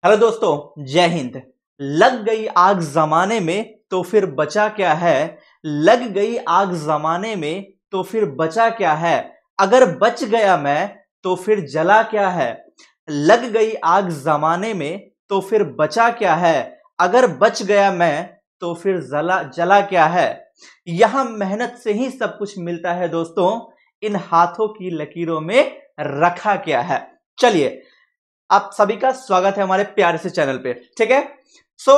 Hello दोस्तों, जय हिंद। लग गई आग जमाने में तो फिर बचा क्या है। लग गई आग जमाने में तो फिर बचा क्या है। अगर बच गया मैं तो फिर जला क्या है। लग गई आग जमाने में तो फिर बचा क्या है। अगर बच गया मैं तो फिर जला जला क्या है। यहां मेहनत से ही सब कुछ मिलता है दोस्तों, इन हाथों की लकीरों में रखा क्या है। चलिए, आप सभी का स्वागत है हमारे प्यारे से चैनल पे। ठीक है, सो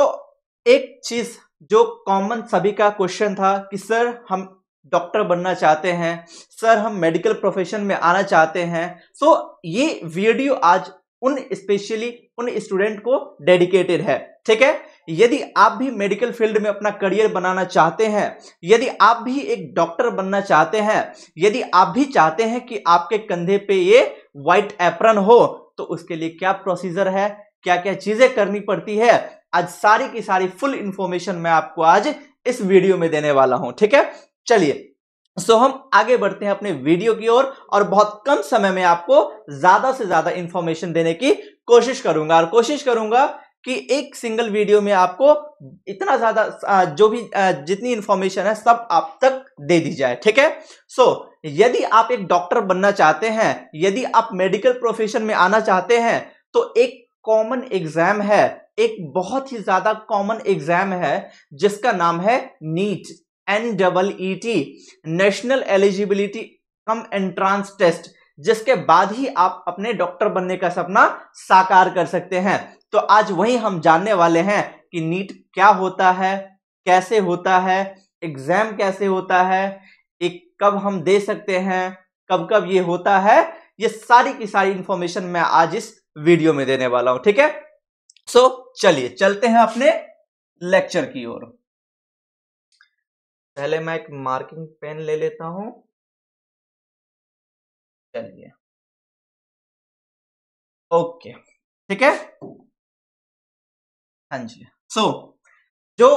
एक चीज जो कॉमन सभी का क्वेश्चन था कि सर हम डॉक्टर बनना चाहते हैं, सर हम मेडिकल प्रोफेशन में आना चाहते हैं। सो ये वीडियो आज उन स्पेशली उन स्टूडेंट को डेडिकेटेड है। ठीक है, यदि आप भी मेडिकल फील्ड में अपना करियर बनाना चाहते हैं, यदि आप भी एक डॉक्टर बनना चाहते हैं, यदि आप भी चाहते हैं कि आपके कंधे पे ये व्हाइट एप्रन हो, तो उसके लिए क्या प्रोसीजर है, क्या क्या चीजें करनी पड़ती है, आज सारी की सारी फुल इंफॉर्मेशन मैं आपको आज इस वीडियो में देने वाला हूं। ठीक है, चलिए सो हम आगे बढ़ते हैं अपने वीडियो की ओर और बहुत कम समय में आपको ज्यादा से ज्यादा इंफॉर्मेशन देने की कोशिश करूंगा और कोशिश करूंगा कि एक सिंगल वीडियो में आपको इतना ज्यादा जो भी जितनी इंफॉर्मेशन है सब आप तक दे दी जाए। ठीक है, सो यदि आप एक डॉक्टर बनना चाहते हैं, यदि आप मेडिकल प्रोफेशन में आना चाहते हैं, तो एक कॉमन एग्जाम है, एक बहुत ही ज्यादा कॉमन एग्जाम है जिसका नाम है NEET, NEET, national eligibility cum entrance test, जिसके बाद ही आप अपने डॉक्टर बनने का सपना साकार कर सकते हैं। तो आज वही हम जानने वाले हैं कि नीट क्या होता है, कैसे होता है, एग्जाम कैसे होता है, एक कब हम दे सकते हैं, कब कब ये होता है, ये सारी की सारी इंफॉर्मेशन मैं आज इस वीडियो में देने वाला हूं। ठीक है, सो चलिए चलते हैं अपने लेक्चर की ओर। पहले मैं एक मार्किंग पेन ले लेता हूं। चलिए, ओके, ठीक है। हाँ जी, सो जो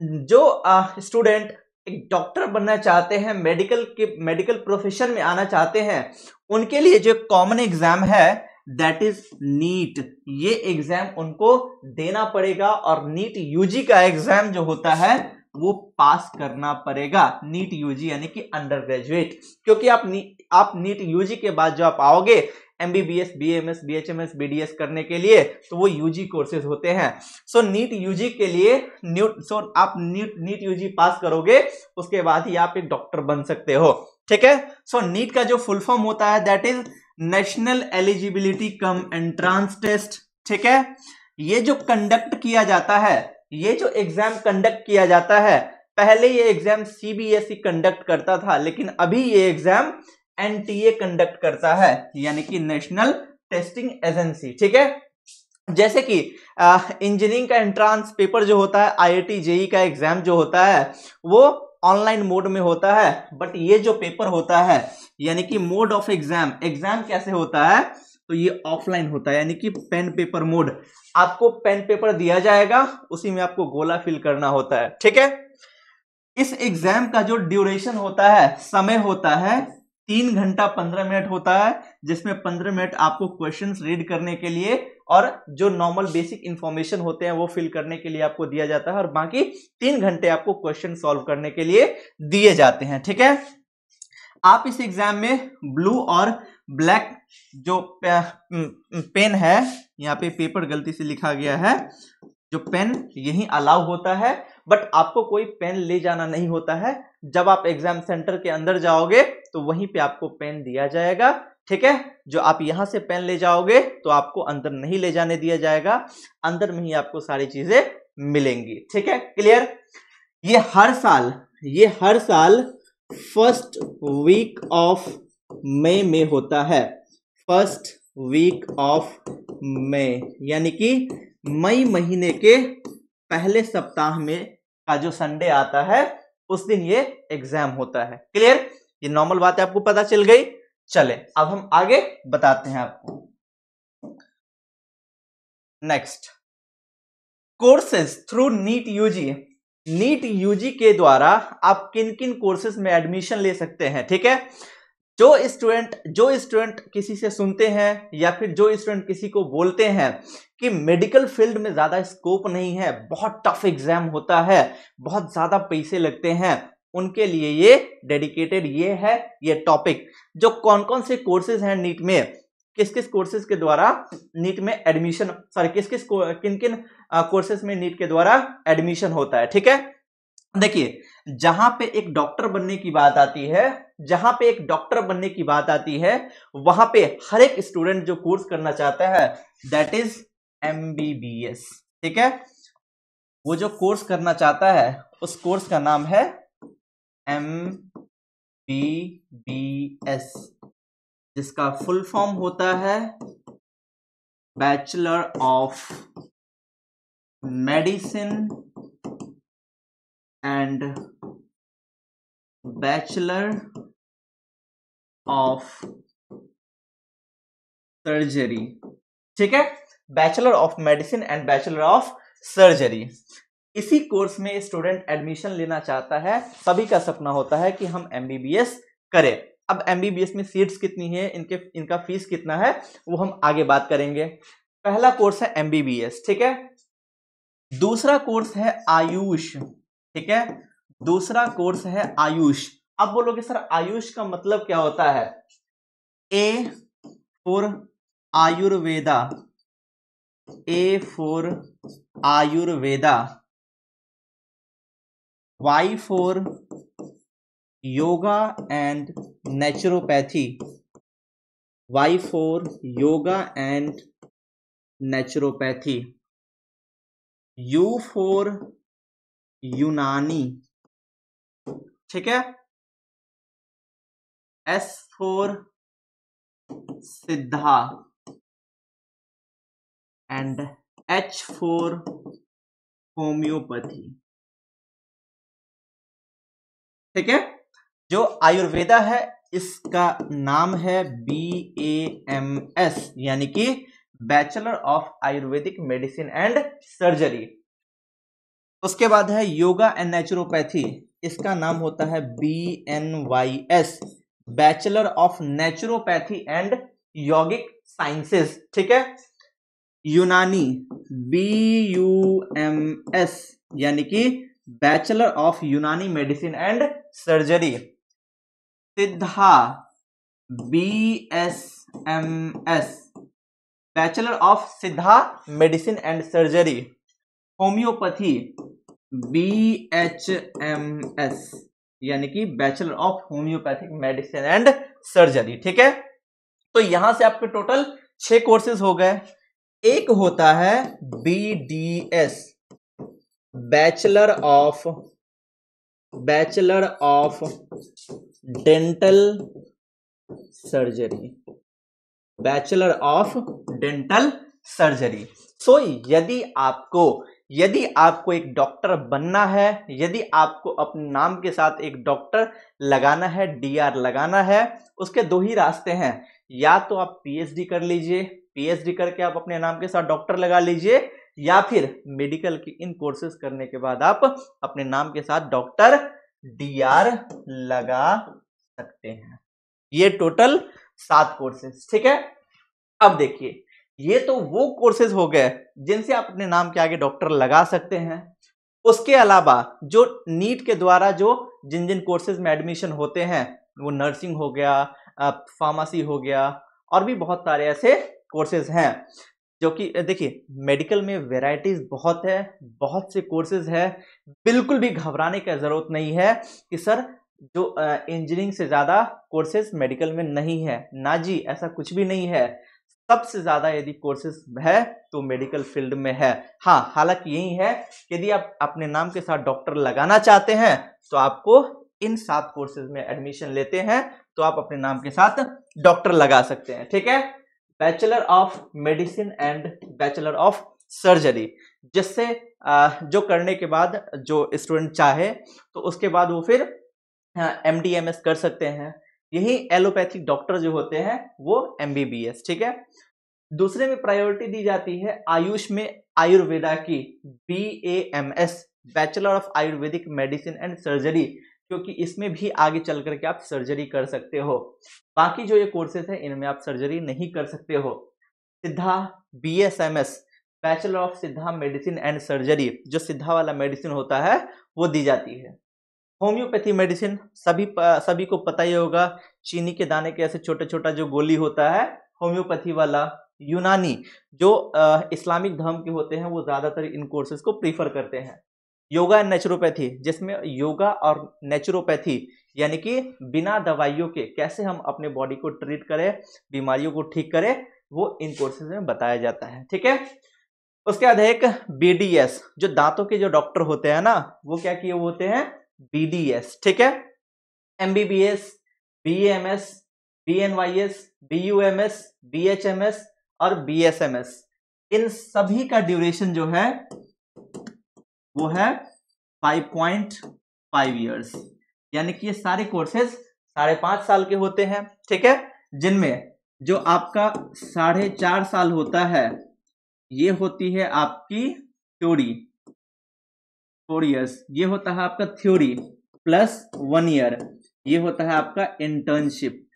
जो स्टूडेंट एक डॉक्टर बनना चाहते हैं, मेडिकल प्रोफेशन में आना चाहते हैं, उनके लिए जो कॉमन एग्जाम है दैट इज नीट। ये एग्जाम उनको देना पड़ेगा और नीट यूजी का एग्जाम जो होता है वो पास करना पड़ेगा। नीट यूजी यानी कि अंडर ग्रेजुएट, क्योंकि आप नीट यूजी के बाद जो आप आओगे MBBS, BAMS, BHMS, BDS करने के लिए, तो वो यूजी कोर्सेज होते हैं। सो नीट यूजी के लिए आप नीट यूजी पास करोगे, उसके बाद ही आप एक डॉक्टर बन सकते हो। ठीक है, सो नीट का जो फुल फॉर्म होता है that is national eligibility cum entrance test. ठीक है, ये जो कंडक्ट किया जाता है, ये जो एग्जाम कंडक्ट किया जाता है, पहले ये एग्जाम CBSE कंडक्ट करता था, लेकिन अभी ये एग्जाम NTA कंडक्ट करता है, यानी कि नेशनल टेस्टिंग एजेंसी। ठीक है, जैसे कि इंजीनियरिंग का एंट्रांस पेपर जो होता है, IIT JEE का एग्जाम जो होता है वो ऑनलाइन मोड में होता है, बट ये जो पेपर होता है यानी कि मोड ऑफ एग्जाम कैसे होता है, तो ये ऑफलाइन होता है, यानी कि पेन पेपर मोड। आपको पेन पेपर दिया जाएगा, उसी में आपको गोला फिल करना होता है। ठीक है, इस एग्जाम का जो ड्यूरेशन होता है, समय होता है 3 घंटा 15 मिनट होता है, जिसमें 15 मिनट आपको क्वेश्चंस रीड करने के लिए और जो नॉर्मल बेसिक इंफॉर्मेशन होते हैं वो फिल करने के लिए आपको दिया जाता है, और बाकी 3 घंटे आपको क्वेश्चन सॉल्व करने के लिए दिए जाते हैं। ठीक है, आप इस एग्जाम में ब्लू और ब्लैक जो पेन है, यहाँ पे पेपर गलती से लिखा गया है, जो पेन यही अलाउ होता है, बट आपको कोई पेन ले जाना नहीं होता है। जब आप एग्जाम सेंटर के अंदर जाओगे तो वहीं पे आपको पेन दिया जाएगा। ठीक है, जो आप यहां से पेन ले जाओगे तो आपको अंदर नहीं ले जाने दिया जाएगा, अंदर में ही आपको सारी चीजें मिलेंगी। ठीक है, क्लियर। ये हर साल फर्स्ट वीक ऑफ मई में होता है। फर्स्ट वीक ऑफ मई यानी कि मई महीने के पहले सप्ताह में का जो संडे आता है उस दिन ये एग्जाम होता है। क्लियर, ये नॉर्मल बात है, आपको पता चल गई। चले अब हम आगे बताते हैं आपको। Next, courses through NEET UG. NEET UG के द्वारा आप किन किन कोर्सेज में एडमिशन ले सकते हैं। ठीक है, जो स्टूडेंट किसी से सुनते हैं या फिर जो स्टूडेंट किसी को बोलते हैं कि मेडिकल फील्ड में ज्यादा स्कोप नहीं है, बहुत टफ एग्जाम होता है, बहुत ज्यादा पैसे लगते हैं, उनके लिए ये डेडिकेटेड ये टॉपिक। जो कौन कौन से कोर्सेज हैं नीट में, किस किस कोर्सेज के द्वारा नीट में एडमिशन, किन किन कोर्सेज में नीट के द्वारा एडमिशन होता है, ठीक है। देखिए, जहां पे एक डॉक्टर बनने की बात आती है, वहां पे हर एक स्टूडेंट जो कोर्स करना चाहता है दैट इज एमबीबीएस, ठीक है। वो जो कोर्स करना चाहता है उस कोर्स का नाम है एमबीबीएस, जिसका फुल फॉर्म होता है bachelor of medicine and bachelor of surgery, ठीक है। Bachelor of medicine and bachelor of surgery, इसी कोर्स में स्टूडेंट एडमिशन लेना चाहता है। सभी का सपना होता है कि हम एमबीबीएस करें। अब एमबीबीएस में सीट्स कितनी है, इनका फीस कितना है, वो हम आगे बात करेंगे। पहला कोर्स है एमबीबीएस, ठीक है। दूसरा कोर्स है आयुष, ठीक है। दूसरा कोर्स है आयुष। अब बोलोगे सर आयुष का मतलब क्या होता है? A for Ayurveda, A for Ayurveda, Y for yoga and naturopathy, Y for yoga and naturopathy, U for Unani, ठीक है। S for Siddha and H for homoeopathy, ठीक है। जो आयुर्वेदा है इसका नाम है BAMS, यानी कि bachelor of Ayurvedic medicine and surgery. उसके बाद है योगा एंड नेचुरोपैथी, इसका नाम होता है BNYS, bachelor of naturopathy and यौगिक साइंसेस, ठीक है। यूनानी BUMS, यानी कि बैचलर ऑफ यूनानी मेडिसिन एंड सर्जरी। सिद्धा BSMS, बैचलर ऑफ सिद्धा medicine and surgery. Homeopathy BHMS, यानी कि bachelor of homeopathic medicine and surgery, ठीक है। तो यहां से आपके टोटल 6 कोर्सेज हो गए। एक होता है BDS, bachelor of dental surgery, bachelor of dental surgery. So यदि आपको एक डॉक्टर बनना है, यदि आपको अपने नाम के साथ एक डॉक्टर लगाना है, DR लगाना है, उसके 2 ही रास्ते हैं। या तो आप PhD कर लीजिए, PhD करके आप अपने नाम के साथ डॉक्टर लगा लीजिए, या फिर मेडिकल की इन कोर्सेज करने के बाद आप अपने नाम के साथ डॉक्टर DR लगा सकते हैं। ये टोटल 7 कोर्सेज, ठीक है। अब देखिए, ये तो वो कोर्सेज हो गए जिनसे आप अपने नाम के आगे डॉक्टर लगा सकते हैं। उसके अलावा जो नीट के द्वारा जो जिन कोर्सेज में एडमिशन होते हैं, वो नर्सिंग हो गया, फार्मेसी हो गया, और भी बहुत सारे ऐसे कोर्सेज हैं जो कि देखिए मेडिकल में वैरायटीज बहुत है, बहुत से कोर्सेज है। बिल्कुल भी घबराने की जरूरत नहीं है कि सर जो इंजीनियरिंग से ज्यादा कोर्सेज मेडिकल में नहीं है, ना जी, ऐसा कुछ भी नहीं है। सबसे ज्यादा यदि कोर्सेज है तो मेडिकल फील्ड में है। हाँ, हालांकि यही है कि यदि आप अपने नाम के साथ डॉक्टर लगाना चाहते हैं तो आपको इन 7 कोर्सेज में एडमिशन लेते हैं तो आप अपने नाम के साथ डॉक्टर लगा सकते हैं, ठीक है। Bachelor of medicine and bachelor of surgery, जिससे जो करने के बाद जो स्टूडेंट चाहे तो उसके बाद वो फिर MD/MS कर सकते हैं। यही एलोपैथिक डॉक्टर जो होते हैं वो MBBS, ठीक है। दूसरे में प्रायोरिटी दी जाती है आयुष में आयुर्वेदा की BAMS, bachelor of Ayurvedic medicine and surgery, क्योंकि इसमें भी आगे चल करके आप सर्जरी कर सकते हो। बाकी जो ये कोर्सेज है इनमें आप सर्जरी नहीं कर सकते हो। सिद्धा BSMS, बैचलर ऑफ सिद्धा मेडिसिन एंड सर्जरी, जो सिद्धा वाला मेडिसिन होता है वो दी जाती है। होम्योपैथी मेडिसिन सभी को पता ही होगा, चीनी के दाने के ऐसे छोटा छोटा जो गोली होता है होम्योपैथी वाला। यूनानी जो इस्लामिक धर्म के होते हैं वो ज्यादातर इन कोर्सेज को प्रीफर करते हैं। योगा एंड नेचुरोपैथी, जिसमें योगा और नेचुरोपैथी यानी कि बिना दवाइयों के कैसे हम अपने बॉडी को ट्रीट करें, बीमारियों को ठीक करें, वो इन कोर्सेज में बताया जाता है। ठीक है, उसके बाद एक BDS, जो दांतों के जो डॉक्टर होते हैं ना वो क्या किए होते हैं, BDS। ठीक है, MBBS, BAMS, BNYS, BUMS, BHMS और BSMS, इन सभी का ड्यूरेशन जो है वो है 5.5 ईयर्स, यानी कि ये सारे कोर्सेज 5.5 साल के होते हैं। ठीक है, जिनमें जो आपका 4.5 साल होता है ये होती है आपकी थ्योरी, 4 इयर्स ये होता है आपका थ्योरी, प्लस 1 ईयर ये होता है आपका इंटर्नशिप,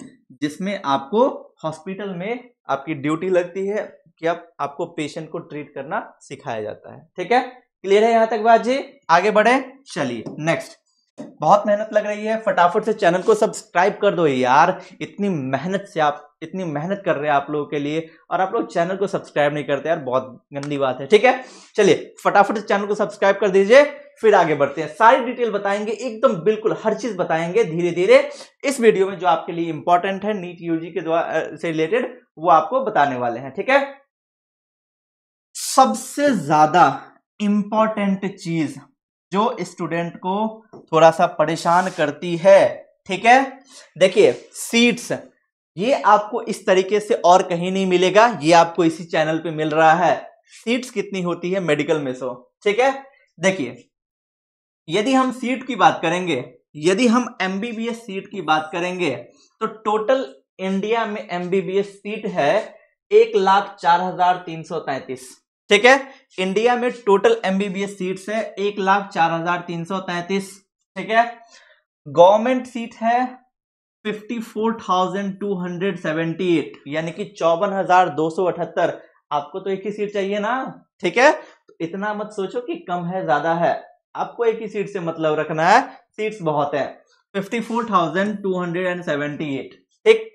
जिसमें आपको हॉस्पिटल में आपकी ड्यूटी लगती है कि आपको पेशेंट को ट्रीट करना सिखाया जाता है। ठीक है, क्लियर है यहां तक बात जी? आगे बढ़े, चलिए नेक्स्ट। बहुत मेहनत लग रही है, फटाफट से चैनल को सब्सक्राइब कर दो यार, इतनी मेहनत कर रहे हैं आप लोगों के लिए और आप लोग चैनल को सब्सक्राइब नहीं करते यार, बहुत गंदी बात है। ठीक है, चलिए फटाफट से चैनल को सब्सक्राइब कर दीजिए, फिर आगे बढ़ते हैं। सारी डिटेल बताएंगे एकदम, बिल्कुल हर चीज बताएंगे धीरे धीरे इस वीडियो में, जो आपके लिए इंपॉर्टेंट है नीट यूजी के द्वारा से रिलेटेड, वो आपको बताने वाले हैं। ठीक है, सबसे ज्यादा इंपॉर्टेंट चीज जो स्टूडेंट को थोड़ा सा परेशान करती है, ठीक है, देखिए सीट्स, ये आपको इस तरीके से और कहीं नहीं मिलेगा, ये आपको इसी चैनल पे मिल रहा है। सीट्स कितनी होती है मेडिकल में सो, ठीक है, देखिए यदि हम सीट की बात करेंगे, यदि हम MBBS सीट की बात करेंगे तो टोटल इंडिया में MBBS सीट है 1,04,333। ठीक है, इंडिया में टोटल MBBS सीट्स है 1,04,333। ठीक है, गवर्नमेंट सीट है 54,278, यानी कि 54,278। आपको तो एक ही सीट चाहिए ना, ठीक है, तो इतना मत सोचो कि कम है ज्यादा है, आपको एक ही सीट से मतलब रखना है, सीट्स बहुत है 54,278। ठीक,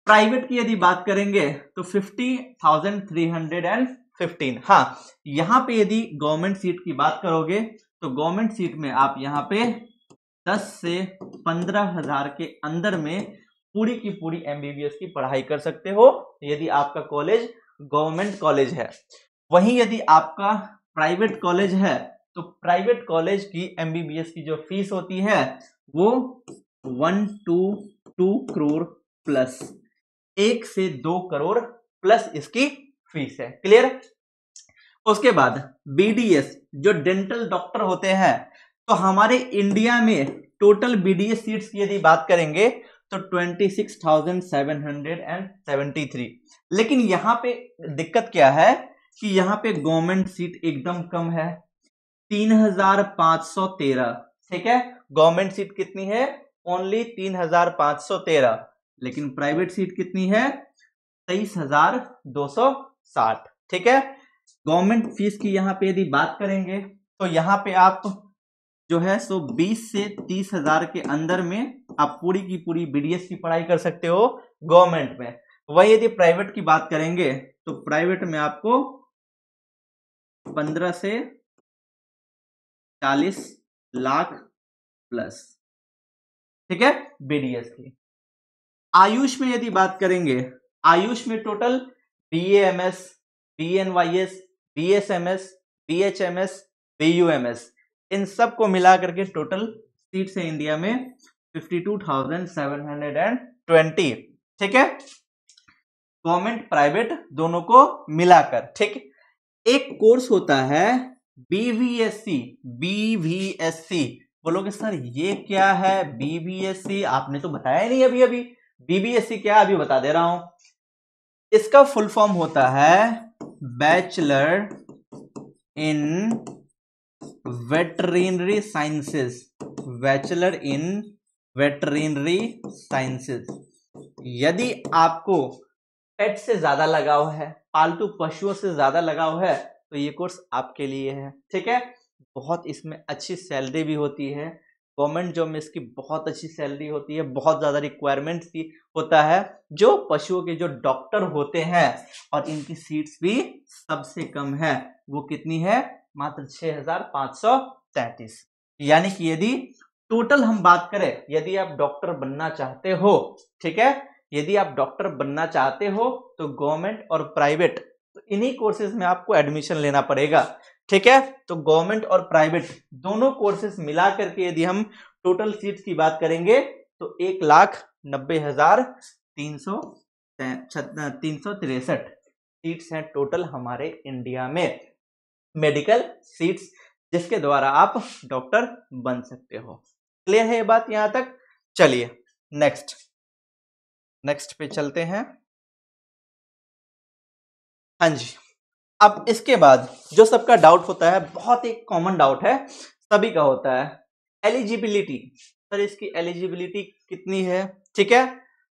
प्राइवेट की यदि बात करेंगे तो 50,315। हाँ, यहां पे यदि गवर्नमेंट सीट की बात करोगे तो गवर्नमेंट सीट में आप यहां पे 10 से 15,000 के अंदर में पूरी की पूरी MBBS की पढ़ाई कर सकते हो, यदि आपका कॉलेज गवर्नमेंट कॉलेज है। वहीं यदि आपका प्राइवेट कॉलेज है तो प्राइवेट कॉलेज की MBBS की जो फीस होती है वो 1 to 2 करोड़ प्लस, 1 से 2 करोड़ प्लस इसकी फीस है। क्लियर? उसके बाद BDS जो डेंटल डॉक्टर होते हैं, तो हमारे इंडिया में टोटल BDS सीट्स की यदि बात करेंगे तो 26,773। लेकिन यहां पे दिक्कत क्या है कि यहां पे गवर्नमेंट सीट एकदम कम है, 3,513। ठीक है, गवर्नमेंट सीट कितनी है? ओनली 3,513। लेकिन प्राइवेट सीट कितनी है? 23,260। ठीक है, गवर्नमेंट फीस की यहां पे यदि बात करेंगे तो यहां पे आप जो है सो 20 से 30,000 के अंदर में आप पूरी की पूरी BDS की पढ़ाई कर सकते हो गवर्नमेंट में। वही यदि प्राइवेट की बात करेंगे तो प्राइवेट में आपको 15 से 40 लाख प्लस। ठीक है, BDS की। आयुष में यदि बात करेंगे, आयुष में total BAMS, BNYS, BSMS, BHMS, BUMS, इन सब को मिला करके टोटल सीट्स है इंडिया में 52,720। ठीक है, गवर्नमेंट प्राइवेट दोनों को मिलाकर। ठीक, एक कोर्स होता है BVSC। बोलोगे सर ये क्या है BVSC? आपने तो बताया ही नहीं अभी। BVSC क्या है अभी बता दे रहा हूं। इसका फुल फॉर्म होता है bachelor in veterinary sciences. Bachelor in veterinary sciences. यदि आपको पेट से ज्यादा लगाव है, पालतू पशुओं से ज्यादा लगाव है, तो ये कोर्स आपके लिए है। ठीक है, बहुत इसमें अच्छी सैलरी भी होती है, गवर्नमेंट जॉब में इसकी बहुत अच्छी सैलरी होती है, बहुत ज्यादा रिक्वायरमेंट्स भी होता है। जो पशुओं के जो डॉक्टर होते हैं, और इनकी सीट्स भी सबसे कम है, वो कितनी है? मात्र 6533। यानी कि यदि टोटल हम बात करें, यदि आप डॉक्टर बनना चाहते हो, ठीक है, यदि आप डॉक्टर बनना चाहते हो तो गवर्नमेंट और प्राइवेट, तो इन्हीं कोर्सेज में आपको एडमिशन लेना पड़ेगा। ठीक है, तो गवर्नमेंट और प्राइवेट दोनों कोर्सेज मिला करके यदि हम टोटल सीट्स की बात करेंगे तो 1,90,363 सीट्स हैं टोटल हमारे इंडिया में, मेडिकल सीट्स, जिसके द्वारा आप डॉक्टर बन सकते हो। क्लियर है ये बात यहां तक? चलिए नेक्स्ट पे चलते हैं। हाँ जी, अब इसके बाद जो सबका डाउट होता है, बहुत एक कॉमन डाउट है, सभी का होता है, एलिजिबिलिटी। सर इसकी एलिजिबिलिटी कितनी है? ठीक है,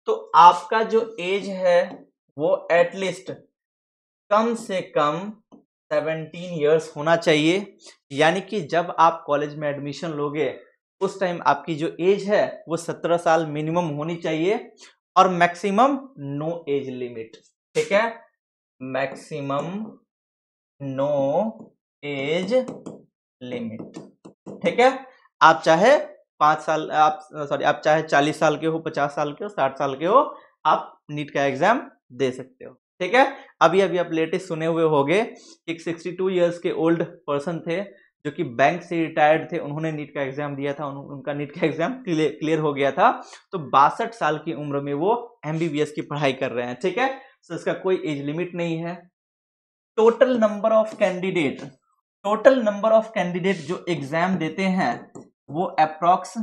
तो आपका जो एज है वो एटलीस्ट कम से कम 17 इयर्स होना चाहिए। यानी कि जब आप कॉलेज में एडमिशन लोगे उस टाइम आपकी जो एज है वो 17 साल मिनिमम होनी चाहिए, और मैक्सिमम नो एज लिमिट। ठीक है, मैक्सिमम नो एज लिमिट। ठीक है, आप चाहे 5 साल आप चाहे 40 साल के हो, 50 साल के हो, 60 साल के हो, आप नीट का एग्जाम दे सकते हो। ठीक है, अभी आप लेटेस्ट सुने हुए होंगे, एक 62 इयर्स के ओल्ड पर्सन थे जो कि बैंक से रिटायर्ड थे, उन्होंने नीट का एग्जाम दिया था, उनका नीट का एग्जाम क्लियर हो गया था। तो 62 साल की उम्र में वो MBBS की पढ़ाई कर रहे हैं। ठीक है, तो इसका कोई एज लिमिट नहीं है। टोटल नंबर ऑफ कैंडिडेट जो एग्जाम देते हैं वो अप्रॉक्स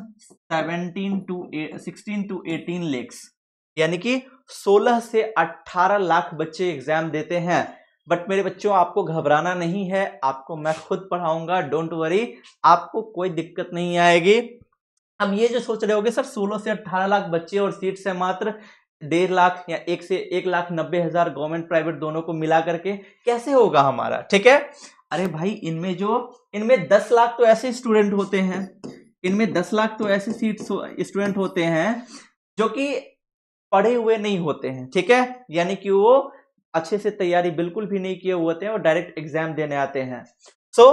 16 to 18 lakhs, यानी कि 16 से 18 लाख बच्चे एग्जाम देते हैं। बट मेरे बच्चों, आपको घबराना नहीं है, आपको मैं खुद पढ़ाऊंगा, डोंट वरी, आपको कोई दिक्कत नहीं आएगी। अब ये जो सोच रहे होगे सर 16 से 18 लाख बच्चे और सीट्स है मात्र 1.5 लाख या 1 से 1,90,000 गवर्नमेंट प्राइवेट दोनों को मिला करके, कैसे होगा हमारा? ठीक है, अरे भाई इनमें 10 लाख तो ऐसे स्टूडेंट होते हैं, इनमें 10 लाख तो ऐसे सीट्स स्टूडेंट होते हैं जो कि पढ़े हुए नहीं होते हैं। ठीक है, यानी कि वो अच्छे से तैयारी बिल्कुल भी नहीं किए हुए होते हैं और डायरेक्ट एग्जाम देने आते हैं। सो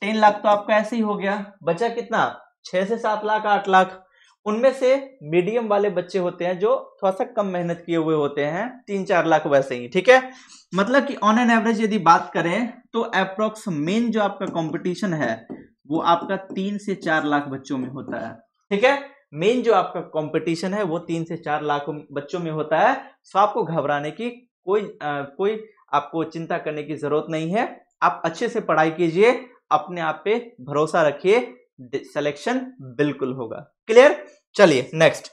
10 लाख तो आपका ऐसे ही हो गया, बचा कितना? 6 से 7 लाख, 8 लाख। उनमें से मीडियम वाले बच्चे होते हैं जो थोड़ा सा कम मेहनत किए हुए होते हैं, 3-4 लाख वैसे ही। ठीक है, मतलब कि ऑन एन एवरेज यदि बात करें तो अप्रोक्स मेन जो आपका कंपटीशन है वो आपका 3 से 4 लाख बच्चों में होता है। ठीक है, मेन जो आपका कंपटीशन है वो 3 से 4 लाख बच्चों में होता है। सो आपको घबराने की कोई आपको चिंता करने की जरूरत नहीं है। आप अच्छे से पढ़ाई कीजिए, अपने आप पे भरोसा रखिए, सिलेक्शन बिल्कुल होगा। क्लियर? चलिए next,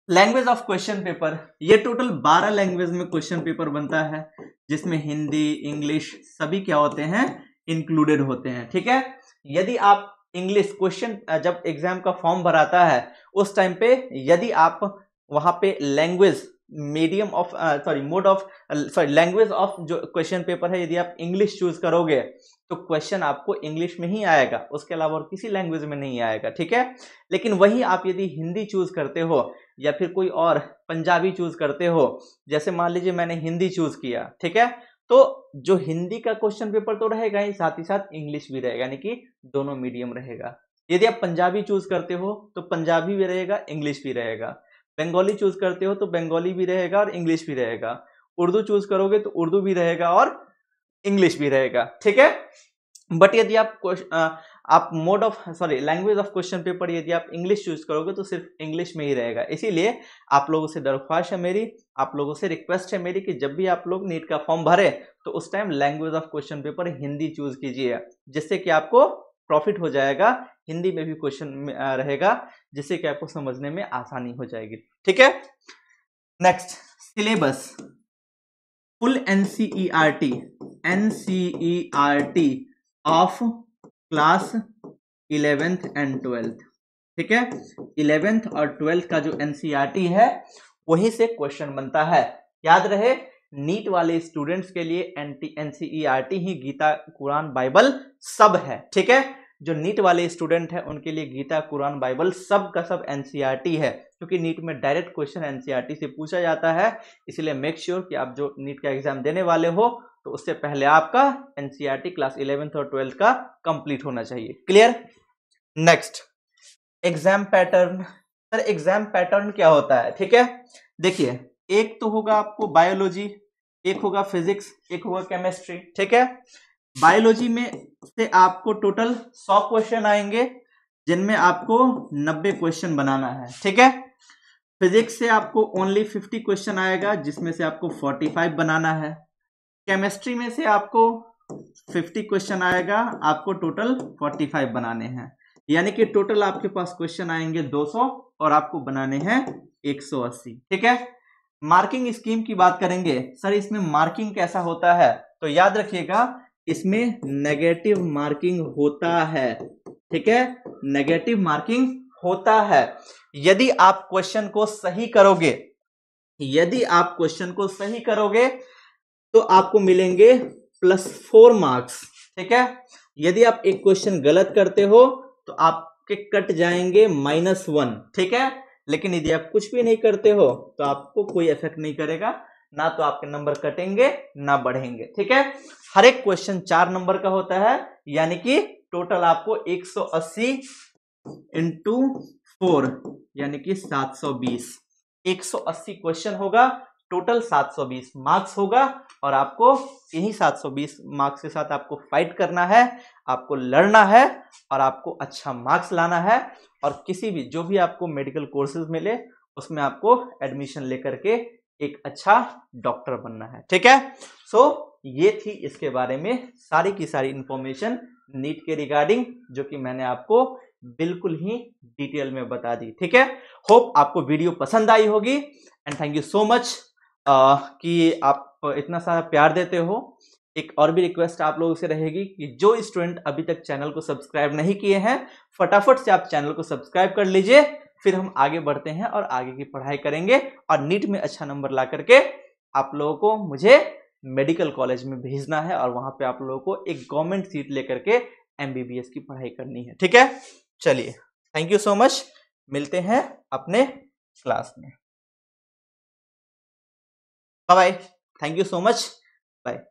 language of question paper. ये टोटल 12 लैंग्वेज में क्वेश्चन पेपर बनता है, जिसमें हिंदी, इंग्लिश सभी क्या होते हैं? इंक्लूडेड होते हैं। ठीक है, यदि आप इंग्लिश क्वेश्चन जब एग्जाम का फॉर्म भराता है उस टाइम पे यदि आप वहां पे लैंग्वेज लैंग्वेज ऑफ जो क्वेश्चन पेपर है, यदि आप इंग्लिश चूज करोगे तो क्वेश्चन आपको इंग्लिश में ही आएगा, उसके अलावा और किसी लैंग्वेज में नहीं आएगा। ठीक है, लेकिन वही आप यदि हिंदी चूज करते हो या फिर कोई और पंजाबी चूज करते हो, जैसे मान लीजिए मैंने हिंदी चूज किया, ठीक है, तो जो हिंदी का क्वेश्चन पेपर तो रहेगा ही, साथ ही साथ इंग्लिश भी रहेगा, यानी कि दोनों मीडियम रहेगा। यदि आप पंजाबी चूज करते हो तो पंजाबी भी रहेगा, इंग्लिश भी रहेगा। बंगाली चूज करते हो तो बंगाली भी रहेगा और इंग्लिश भी रहेगा। उर्दू चूज करोगे तो उर्दू भी रहेगा और इंग्लिश भी रहेगा। ठीक है, बट यदि आप लैंग्वेज ऑफ क्वेश्चन पेपर यदि आप इंग्लिश चूज करोगे तो सिर्फ इंग्लिश में ही रहेगा। इसीलिए आप लोगों से दरख्वास्त है मेरी, आप लोगों से रिक्वेस्ट है मेरी कि जब भी आप लोग नीट का फॉर्म भरे तो उस time language of question paper Hindi choose कीजिए, जिससे कि आपको प्रॉफिट हो जाएगा, हिंदी में भी क्वेश्चन रहेगा, जिससे कि आपको समझने में आसानी हो जाएगी। ठीक है, next, syllabus full NCERT of class 11th and 12th। ठीक है। 11th और 12th का जो एनसीईआरटी है वहीं से क्वेश्चन बनता है। याद रहे, नीट वाले स्टूडेंट्स के लिए एनसीईआरटी ही गीता, कुरान, बाइबल सब है। ठीक है, जो नीट वाले स्टूडेंट है उनके लिए गीता, कुरान, बाइबल सब का सब एनसीईआरटी है, क्योंकि नीट में डायरेक्ट क्वेश्चन एनसीईआरटी से पूछा जाता है। इसलिए मेक श्योर कि आप जो नीट का एग्जाम देने वाले हो तो उससे पहले आपका एनसीईआरटी क्लास 11th और 12th का कंप्लीट होना चाहिए। Clear. Next, exam pattern. Sir exam pattern क्या होता है? ठीक है, देखिए, एक तो होगा आपको बायोलॉजी, एक होगा फिजिक्स, एक होगा केमिस्ट्री। ठीक है, बायोलॉजी में से आपको टोटल 100 क्वेश्चन आएंगे, जिनमें आपको 90 क्वेश्चन बनाना है। ठीक है, फिजिक्स से आपको ओनली 50 क्वेश्चन आएगा, जिसमें से आपको 45 बनाना है। केमिस्ट्री में से आपको 50 क्वेश्चन आएगा, आपको टोटल 45 बनाने हैं। यानी कि टोटल आपके पास क्वेश्चन आएंगे 200 और आपको बनाने हैं 180। ठीक है, मार्किंग स्कीम की बात करेंगे। सर इसमें मार्किंग कैसा होता है? तो याद रखिएगा, इसमें नेगेटिव मार्किंग होता है। ठीक है, नेगेटिव मार्किंग होता है। यदि आप क्वेश्चन को सही करोगे, यदि आप क्वेश्चन को सही करोगे तो आपको मिलेंगे +4 मार्क्स। ठीक है, यदि आप एक क्वेश्चन गलत करते हो तो आपके कट जाएंगे -1। ठीक है, लेकिन यदि आप कुछ भी नहीं करते हो तो आपको कोई इफेक्ट नहीं करेगा, ना तो आपके नंबर कटेंगे ना बढ़ेंगे। ठीक है, हर एक क्वेश्चन 4 नंबर का होता है, यानी कि टोटल आपको 180 इंटू 4 यानी कि 720, 180 क्वेश्चन होगा, टोटल 720 मार्क्स होगा, और आपको यही 720 मार्क्स के साथ आपको फाइट करना है, आपको लड़ना है, और आपको अच्छा मार्क्स लाना है, और किसी भी जो भी आपको मेडिकल कोर्सेज मिले उसमें आपको एडमिशन लेकर के एक अच्छा डॉक्टर बनना है। ठीक है, सो ये थी इसके बारे में सारी की सारी इंफॉर्मेशन नीट के रिगार्डिंग, जो कि मैंने आपको बिल्कुल ही डिटेल में बता दी। ठीक है, होप आपको वीडियो पसंद आई होगी, and thank you so much कि आप इतना सारा प्यार देते हो। एक और भी रिक्वेस्ट आप लोगों से रहेगी कि जो स्टूडेंट अभी तक चैनल को सब्सक्राइब नहीं किए हैं, फटाफट से आप चैनल को सब्सक्राइब कर लीजिए, फिर हम आगे बढ़ते हैं और आगे की पढ़ाई करेंगे, और नीट में अच्छा नंबर ला करके आप लोगों को मुझे मेडिकल कॉलेज में भेजना है, और वहां पे आप लोगों को एक गवर्नमेंट सीट लेकर के MBBS की पढ़ाई करनी है। ठीक है, चलिए, थैंक यू सो मच, मिलते हैं अपने क्लास में। Bye bye, thank you so much, bye.